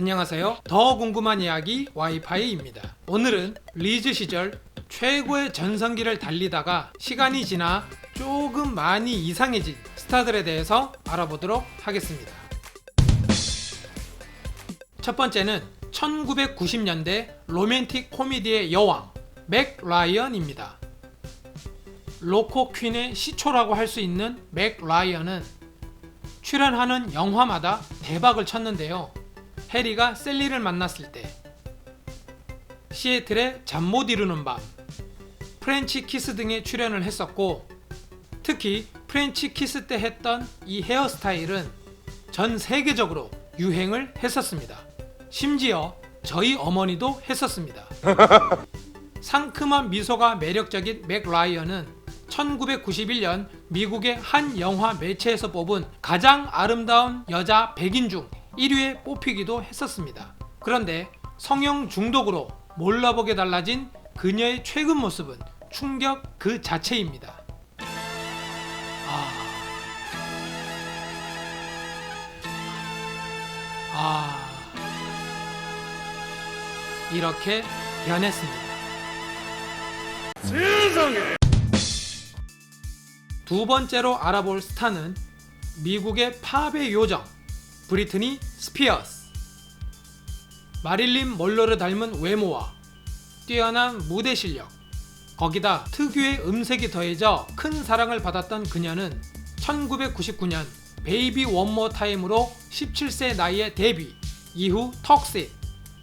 안녕하세요. 더 궁금한 이야기 와이파이입니다. 오늘은 리즈 시절 최고의 전성기를 달리다가 시간이 지나 조금 많이 이상해진 스타들에 대해서 알아보도록 하겠습니다. 첫 번째는 1990년대 로맨틱 코미디의 여왕 맥 라이언입니다. 로코 퀸의 시초라고 할 수 있는 맥 라이언은 출연하는 영화마다 대박을 쳤는데요. 해리가 셀리를 만났을 때, 시애틀의 잠 못 이루는 밤, 프렌치 키스 등에 출연을 했었고, 특히 프렌치 키스 때 했던 이 헤어스타일은 전 세계적으로 유행을 했었습니다. 심지어 저희 어머니도 했었습니다. 상큼한 미소가 매력적인 맥 라이언은 1991년 미국의 한 영화 매체에서 뽑은 가장 아름다운 여자 100인 중 1위에 뽑히기도 했었습니다. 그런데 성형 중독으로 몰라보게 달라진 그녀의 최근 모습은 충격 그 자체입니다. 이렇게 변했습니다. 세상에! 두 번째로 알아볼 스타는 미국의 팝의 요정 브리트니 스피어스. 마릴린 먼로를 닮은 외모와 뛰어난 무대 실력, 거기다 특유의 음색이 더해져 큰 사랑을 받았던 그녀는 1999년 베이비 원모 타임으로 17세 나이에 데뷔, 이후 턱싯,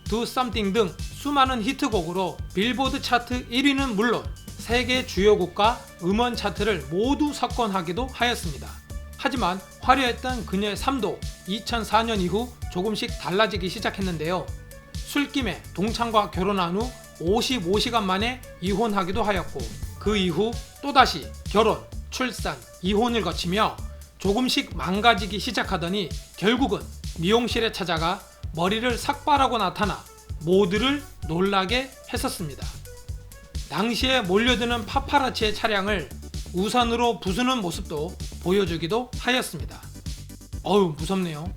Do Something 등 수많은 히트곡으로 빌보드 차트 1위는 물론 세계 주요국가 음원 차트를 모두 석권하기도 하였습니다. 하지만 화려했던 그녀의 삶도 2004년 이후 조금씩 달라지기 시작했는데요. 술김에 동창과 결혼한 후 55시간 만에 이혼하기도 하였고, 그 이후 또다시 결혼, 출산, 이혼을 거치며 조금씩 망가지기 시작하더니 결국은 미용실에 찾아가 머리를 삭발하고 나타나 모두를 놀라게 했었습니다. 당시에 몰려드는 파파라치의 차량을 우산으로 부수는 모습도 보여주기도 하였습니다. 어우, 무섭네요.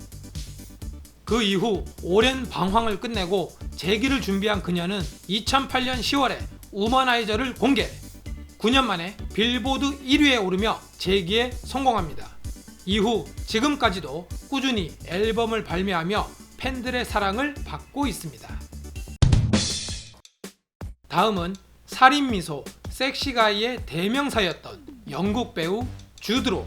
그 이후 오랜 방황을 끝내고 재기를 준비한 그녀는 2008년 10월에 우머나이저를 공개, 9년 만에 빌보드 1위에 오르며 재기에 성공합니다. 이후 지금까지도 꾸준히 앨범을 발매하며 팬들의 사랑을 받고 있습니다. 다음은 살인미소, 섹시가이의 대명사였던 영국 배우 주드로.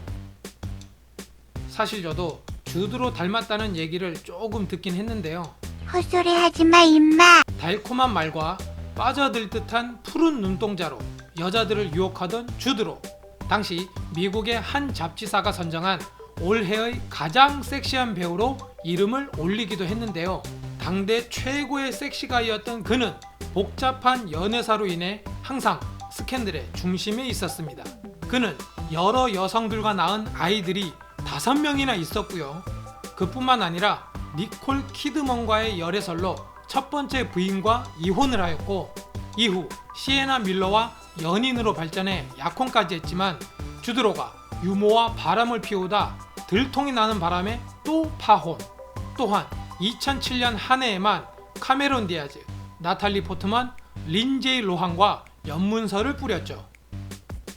사실 저도 주드로 닮았다는 얘기를 조금 듣긴 했는데요. 헛소리 하지마 임마. 달콤한 말과 빠져들 듯한 푸른 눈동자로 여자들을 유혹하던 주드로. 당시 미국의 한 잡지사가 선정한 올해의 가장 섹시한 배우로 이름을 올리기도 했는데요. 당대 최고의 섹시가이였던 그는 복잡한 연애사로 인해 항상 스캔들의 중심에 있었습니다. 그는 여러 여성들과 낳은 아이들이 5명이나 있었고요. 그뿐만 아니라 니콜 키드먼과의 열애설로 첫 번째 부인과 이혼을 하였고, 이후 시에나 밀러와 연인으로 발전해 약혼까지 했지만 주드로가 유모와 바람을 피우다 들통이 나는 바람에 또 파혼. 또한 2007년 한 해에만 카메론 디아즈, 나탈리 포트만, 린제이 로한과 연문서를 뿌렸죠.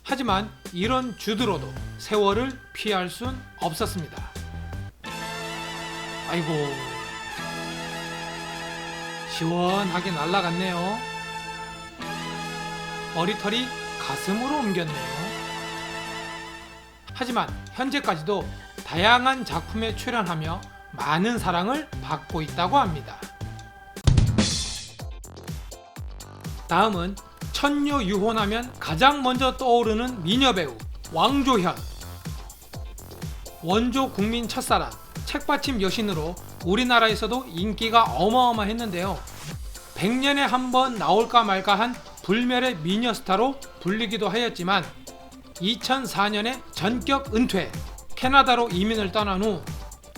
하지만 이런 주드로도 세월을 피할 순 없었습니다. 아이고, 시원하게 날아갔네요. 머리털이 가슴으로 옮겼네요. 하지만 현재까지도 다양한 작품에 출연하며 많은 사랑을 받고 있다고 합니다. 다음은 천녀 유혼하면 가장 먼저 떠오르는 미녀배우 왕조현. 원조 국민 첫사랑, 책받침 여신으로 우리나라에서도 인기가 어마어마했는데요. 100년에 한 번 나올까 말까 한 불멸의 미녀 스타로 불리기도 하였지만 2004년에 전격 은퇴, 캐나다로 이민을 떠난 후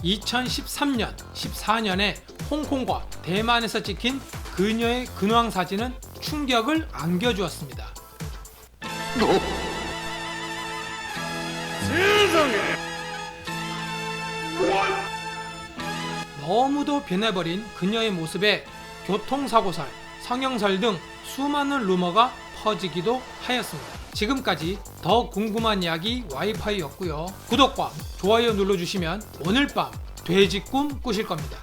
2013년, 14년에 홍콩과 대만에서 찍힌 그녀의 근황 사진은 충격을 안겨주었습니다. 세상에! 너무도 변해버린 그녀의 모습에 교통사고설, 성형설 등 수많은 루머가 퍼지기도 하였습니다. 지금까지 더 궁금한 이야기 와이파이였고요. 구독과 좋아요 눌러주시면 오늘 밤 돼지 꿈 꾸실 겁니다.